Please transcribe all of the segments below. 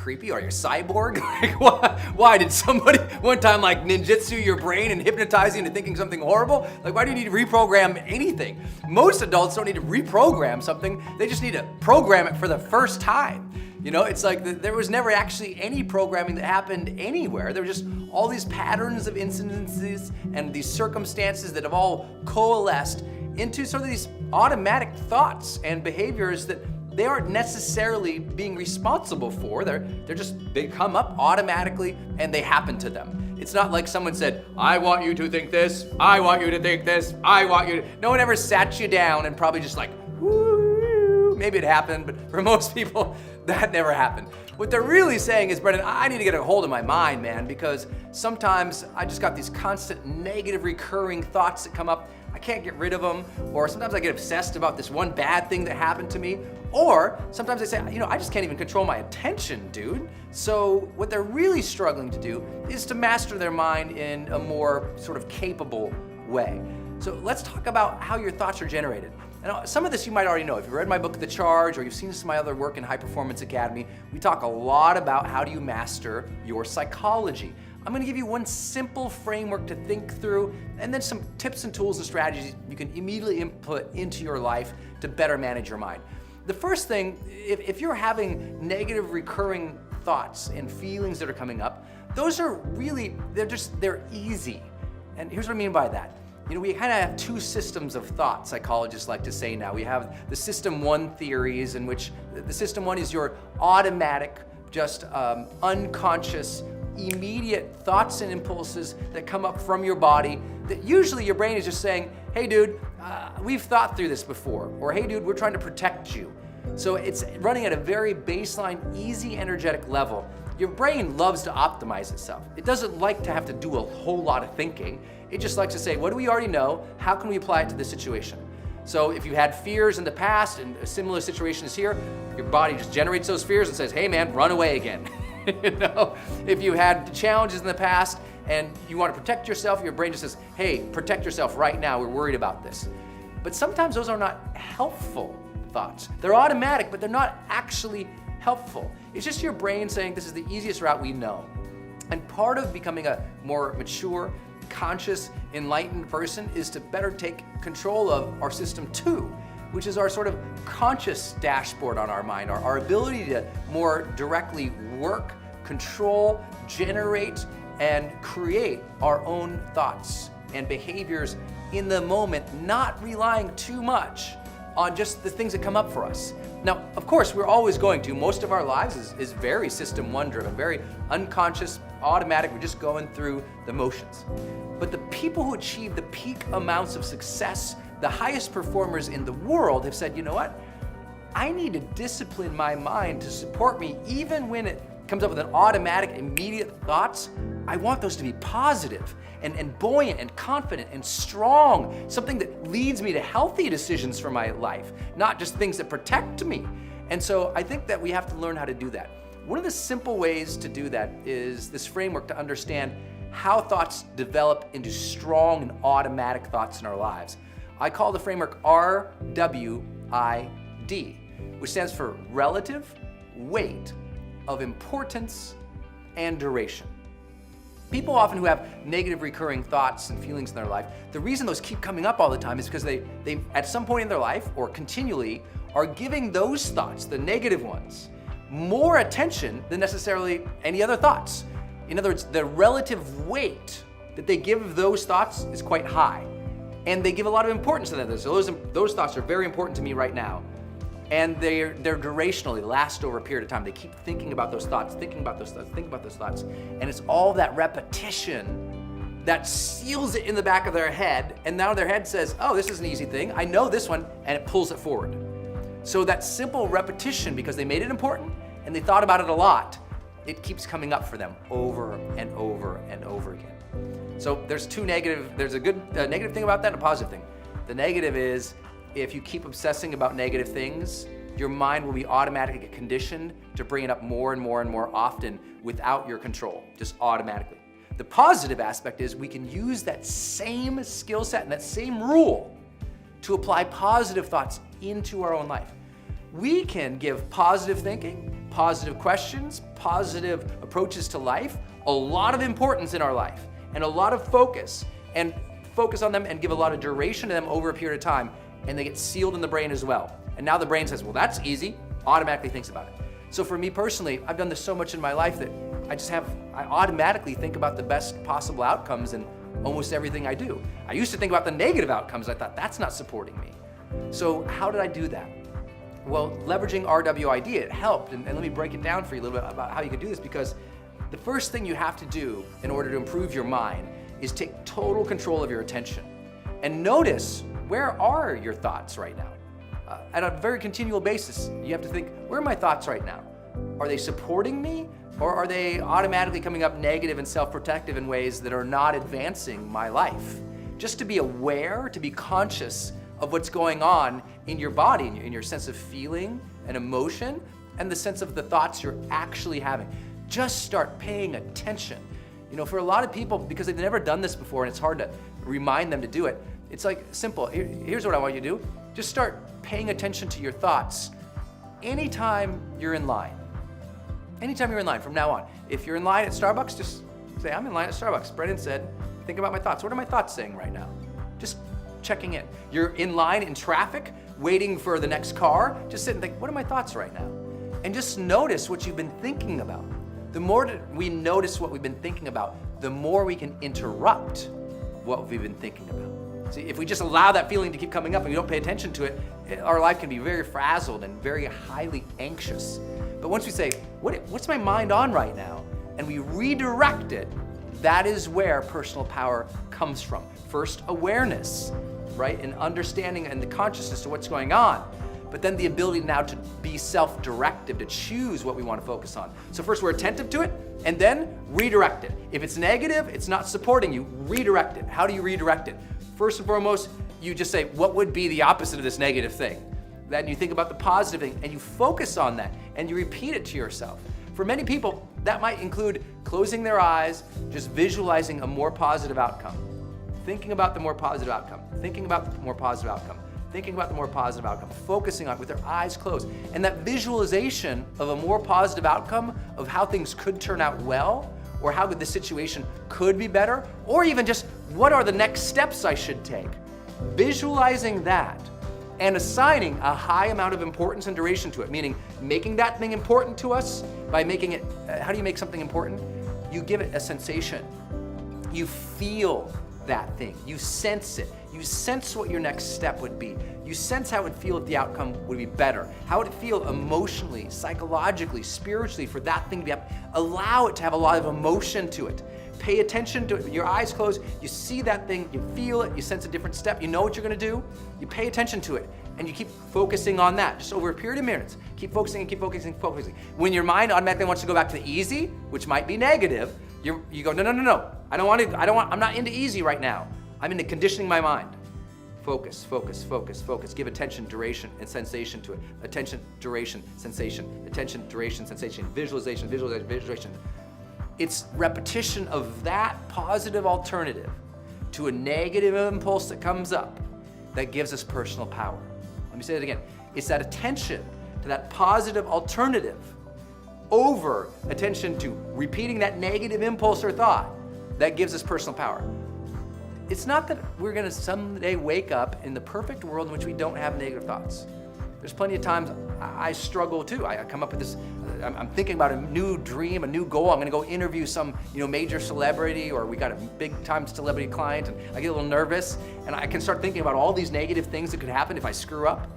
creepy? Are you a cyborg? Like, why did somebody one time like ninjutsu your brain and hypnotize you into thinking something horrible? Like, why do you need to reprogram anything? Most adults don't need to reprogram something. They just need to program it for the first time. It's like there was never actually any programming that happened anywhere. There were just all these patterns of incidences and these circumstances that have all coalesced into sort of these automatic thoughts and behaviors that they aren't necessarily being responsible for. They come up automatically and they happen to them. It's not like someone said, I want you to think this, I want you to think this, I want you to. No one ever sat you down and probably just like, woo, maybe it happened, but for most people, that never happened. What they're really saying is, Brendan, I need to get a hold of my mind, man, because sometimes I just got these constant negative recurring thoughts that come up. I can't get rid of them, or sometimes I get obsessed about this one bad thing that happened to me, or sometimes I say, I just can't even control my attention, dude. So what they're really struggling to do is to master their mind in a more sort of capable way. So let's talk about how your thoughts are generated. And some of this you might already know. If you've read my book, The Charge, or you've seen some of my other work in High Performance Academy, we talk a lot about how do you master your psychology. I'm gonna give you one simple framework to think through, and then some tips and tools and strategies you can immediately input into your life to better manage your mind. The first thing, if you're having negative recurring thoughts and feelings that are coming up, those are really, they're easy. And here's what I mean by that. We kind of have two systems of thought, psychologists like to say now. We have the system one theories, in which the system one is your automatic, just unconscious, immediate thoughts and impulses that come up from your body that usually your brain is just saying, hey dude, we've thought through this before, or hey dude, we're trying to protect you. So it's running at a very baseline, easy, energetic level. Your brain loves to optimize itself. It doesn't like to have to do a whole lot of thinking. It just likes to say, what do we already know? How can we apply it to this situation? So if you had fears in the past and a similar situation is here, your body just generates those fears and says, hey man, run away again. If you had challenges in the past and you want to protect yourself, your brain just says, hey, protect yourself right now, we're worried about this. But sometimes those are not helpful thoughts. They're automatic, but they're not actually helpful. It's just your brain saying this is the easiest route we know. And part of becoming a more mature, conscious, enlightened person is to better take control of our system two, which is our sort of conscious dashboard on our mind, our ability to more directly work, control, generate, and create our own thoughts and behaviors in the moment, not relying too much on just the things that come up for us. Now, of course, we're always going to. Most of our lives is very system one driven, very unconscious, automatic. We're just going through the motions. But the people who achieve the peak amounts of success, the highest performers in the world, have said, you know what? I need to discipline my mind to support me even when it comes up with an automatic, immediate thoughts. I want those to be positive and buoyant and confident and strong, something that leads me to healthy decisions for my life, not just things that protect me. And so I think that we have to learn how to do that. One of the simple ways to do that is this framework to understand how thoughts develop into strong and automatic thoughts in our lives. I call the framework RWID, which stands for relative, weight, of importance, and duration. People often who have negative recurring thoughts and feelings in their life, the reason those keep coming up all the time is because they at some point in their life or continually are giving those thoughts, the negative ones, more attention than necessarily any other thoughts. In other words, the relative weight that they give those thoughts is quite high. And they give a lot of importance to them. So those thoughts are very important to me right now. And they're durational, they last over a period of time. They keep thinking about those thoughts, thinking about those thoughts, thinking about those thoughts. And it's all that repetition that seals it in the back of their head. And now their head says, oh, this is an easy thing. I know this one, and it pulls it forward. So that simple repetition, because they made it important and they thought about it a lot, it keeps coming up for them over and over and over again. So there's a good negative thing about that and a positive thing. The negative is, if you keep obsessing about negative things, your mind will be automatically conditioned to bring it up more and more and more often without your control, just automatically. The positive aspect is we can use that same skill set and that same rule to apply positive thoughts into our own life. We can give positive thinking, positive questions, positive approaches to life, a lot of importance in our life, and a lot of focus, and focus on them and give a lot of duration to them over a period of time, and they get sealed in the brain as well. And now the brain says, well, that's easy, automatically thinks about it. So for me personally, I've done this so much in my life that I automatically think about the best possible outcomes in almost everything I do. I used to think about the negative outcomes. I thought, that's not supporting me. So how did I do that? Well, leveraging RWID, it helped. And let me break it down for you a little bit about how you can do this, because the first thing you have to do in order to improve your mind is take total control of your attention. And notice, where are your thoughts right now? At a very continual basis, you have to think, where are my thoughts right now? Are they supporting me? Or are they automatically coming up negative and self-protective in ways that are not advancing my life? Just to be aware, to be conscious of what's going on in your body, in your sense of feeling and emotion, and the sense of the thoughts you're actually having. Just start paying attention. You know, for a lot of people, because they've never done this before and it's hard to remind them to do it, it's like simple. Here's what I want you to do. Just start paying attention to your thoughts anytime you're in line. Anytime you're in line from now on. If you're in line at Starbucks, just say, I'm in line at Starbucks. Brendan said, think about my thoughts. What are my thoughts saying right now? Just checking in. You're in line in traffic, waiting for the next car. Just sit and think, what are my thoughts right now? And just notice what you've been thinking about. The more we notice what we've been thinking about, the more we can interrupt what we've been thinking about. See, if we just allow that feeling to keep coming up and we don't pay attention to it, our life can be very frazzled and very highly anxious. But once we say, what's my mind on right now? And we redirect it, that is where personal power comes from. First, awareness, right? And understanding and the consciousness to what's going on. But then the ability now to be self-directive, to choose what we want to focus on. So first we're attentive to it, and then redirect it. If it's negative, it's not supporting you, redirect it. How do you redirect it? First and foremost, you just say, what would be the opposite of this negative thing? Then you think about the positive thing, and you focus on that, and you repeat it to yourself. For many people, that might include closing their eyes, just visualizing a more positive outcome. Thinking about the more positive outcome, thinking about the more positive outcome, thinking about the more positive outcome, focusing on it with their eyes closed. And that visualization of a more positive outcome, of how things could turn out well, or how the situation could be better, or even just what are the next steps I should take. Visualizing that and assigning a high amount of importance and duration to it, meaning making that thing important to us by making it, how do you make something important? You give it a sensation. You feel that thing. You sense it. You sense what your next step would be. You sense how it would feel if the outcome would be better. How would it feel emotionally, psychologically, spiritually for that thing to be up? Allow it to have a lot of emotion to it. Pay attention to it. Your eyes closed, you see that thing, you feel it, you sense a different step, you know what you're gonna do, you pay attention to it, and you keep focusing on that, just over a period of minutes. Keep focusing and keep focusing and focusing. When your mind automatically wants to go back to the easy, which might be negative, you go, no. I'm not into easy right now. I'm into conditioning my mind. Focus, focus, focus, focus. Give attention, duration, and sensation to it. Attention, duration, sensation. Attention, duration, sensation. Visualization, visualization, visualization. It's repetition of that positive alternative to a negative impulse that comes up that gives us personal power. Let me say it again. It's that attention to that positive alternative over attention to repeating that negative impulse or thought that gives us personal power. It's not that we're gonna someday wake up in the perfect world in which we don't have negative thoughts. There's plenty of times I struggle too. I come up with this, I'm thinking about a new dream, a new goal. I'm gonna go interview some major celebrity, or we got a big time celebrity client, and I get a little nervous, and I can start thinking about all these negative things that could happen if I screw up.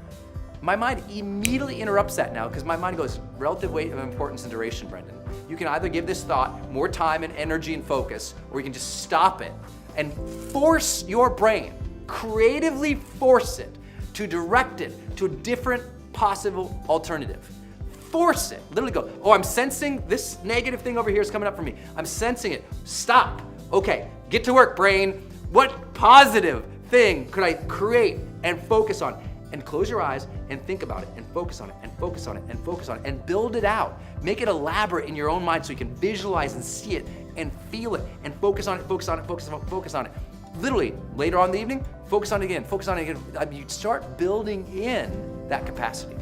My mind immediately interrupts that now, because my mind goes, relative weight of importance and duration, Brendan. You can either give this thought more time and energy and focus, or you can just stop it and force your brain, creatively force it to direct it to a different possible alternative. Force it, literally go, oh, I'm sensing this negative thing over here is coming up for me. I'm sensing it, stop. Okay, get to work, brain. What positive thing could I create and focus on? And close your eyes and think about it and focus on it and focus on it and focus on it and build it out. Make it elaborate in your own mind so you can visualize and see it and feel it and focus on it, focus on it, focus on it. Literally, later on in the evening, focus on it again, focus on it again. You start building in that capacity.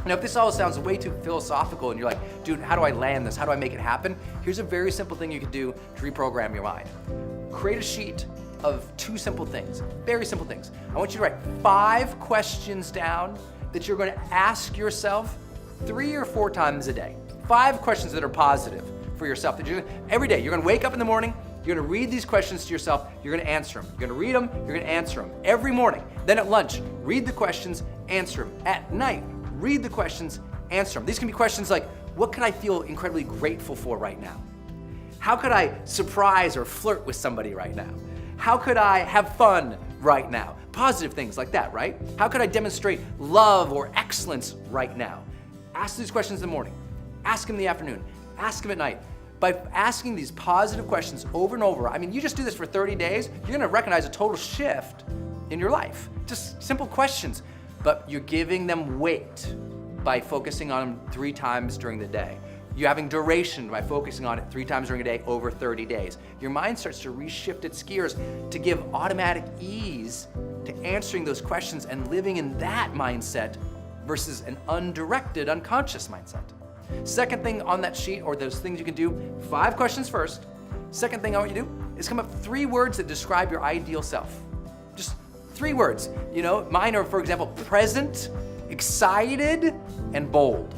Now, if this all sounds way too philosophical and you're like, dude, how do I land this? How do I make it happen? Here's a very simple thing you can do to reprogram your mind. Create a sheet of 2 simple things, very simple things. I want you to write 5 questions down that you're going to ask yourself 3 or 4 times a day. 5 questions that are positive for yourself. Every day, you're going to wake up in the morning, you're going to read these questions to yourself, you're going to answer them. You're going to read them, you're going to answer them every morning. Then at lunch, read the questions, answer them. At night, read the questions, answer them. These can be questions like, what could I feel incredibly grateful for right now? How could I surprise or flirt with somebody right now? How could I have fun right now? Positive things like that, right? How could I demonstrate love or excellence right now? Ask these questions in the morning. Ask them in the afternoon. Ask them at night. By asking these positive questions over and over, I mean, you just do this for 30 days, you're gonna recognize a total shift in your life. Just simple questions, but you're giving them weight by focusing on them 3 times during the day. You're having duration by focusing on it 3 times during a day over 30 days. Your mind starts to reshift its gears to give automatic ease to answering those questions and living in that mindset versus an undirected, unconscious mindset. Second thing on that sheet, or those things you can do, 5 questions first. Second thing I want you to do is come up with 3 words that describe your ideal self. Just 3 words. You know, mine are, for example, present, excited, and bold.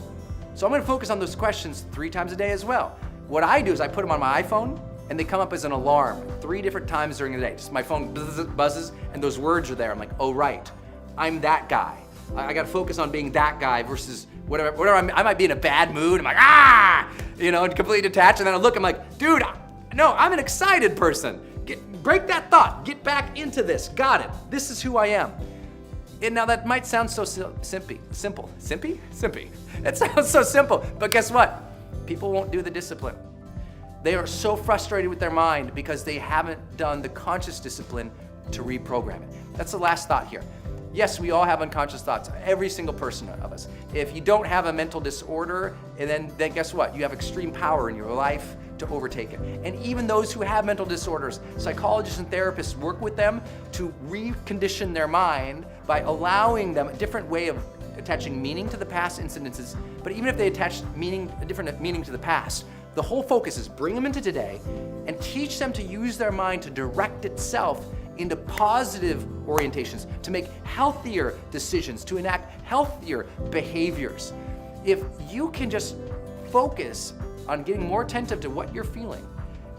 So I'm gonna focus on those questions 3 times a day as well. What I do is I put them on my iPhone and they come up as an alarm 3 different times during the day. Just my phone buzzes and those words are there. I'm like, oh right, I'm that guy. I gotta focus on being that guy versus whatever I might be in a bad mood. I'm like, you know, and completely detached. And then I look, I'm like, dude, no, I'm an excited person. Break that thought, get back into this, got it. This is who I am. And now that might sound so simpy. It sounds so simple, but guess what? People won't do the discipline. They are so frustrated with their mind because they haven't done the conscious discipline to reprogram it. That's the last thought here. Yes, we all have unconscious thoughts, every single person of us. If you don't have a mental disorder, and then guess what? You have extreme power in your life to overtake it. And even those who have mental disorders, psychologists and therapists work with them to recondition their mind by allowing them a different way of attaching meaning to the past incidences. But even if they attach a different meaning to the past, the whole focus is bring them into today and teach them to use their mind to direct itself into positive orientations, to make healthier decisions, to enact healthier behaviors. If you can just focus on getting more attentive to what you're feeling,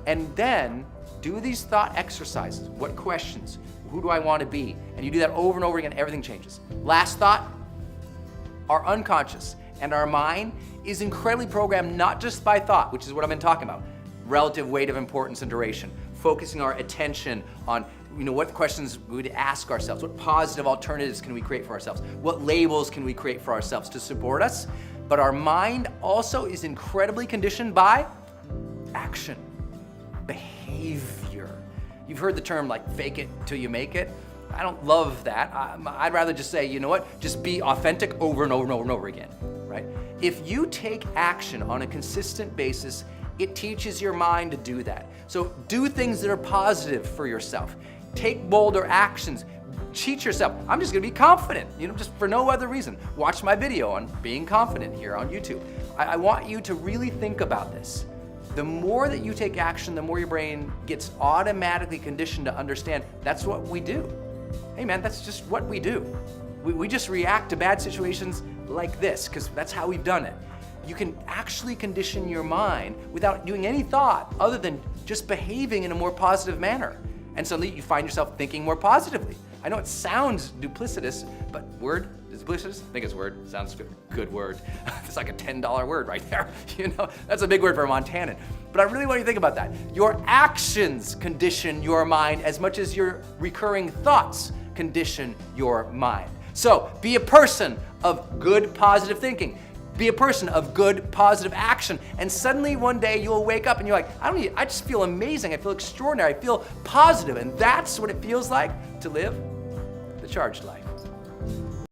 and then do these thought exercises. What questions? Who do I want to be? And you do that over and over again, everything changes. Last thought, our unconscious and our mind is incredibly programmed not just by thought, which is what I've been talking about, relative weight of importance and duration, focusing our attention on what questions we would ask ourselves, what positive alternatives can we create for ourselves, what labels can we create for ourselves to support us. But our mind also is incredibly conditioned by action, behavior. You've heard the term like fake it till you make it. I don't love that. I'd rather just say, you know what, just be authentic over and over and over and over again, right? If you take action on a consistent basis, it teaches your mind to do that. So do things that are positive for yourself. Take bolder actions. Teach yourself, I'm just gonna be confident, just for no other reason. Watch my video on being confident here on YouTube. I want you to really think about this. The more that you take action, the more your brain gets automatically conditioned to understand that's what we do. Hey man, that's just what we do. We just react to bad situations like this, because that's how we've done it. You can actually condition your mind without doing any thought other than just behaving in a more positive manner. And suddenly you find yourself thinking more positively. I know it sounds duplicitous, but word is duplicitous? I think it's word. Sounds good. Good word. It's like a $10 word right there. That's a big word for a Montanan. But I really want you to think about that. Your actions condition your mind as much as your recurring thoughts condition your mind. So be a person of good, positive thinking. Be a person of good, positive action. And suddenly one day you'll wake up and you're like, I just feel amazing. I feel extraordinary. I feel positive. And that's what it feels like to live the charged life.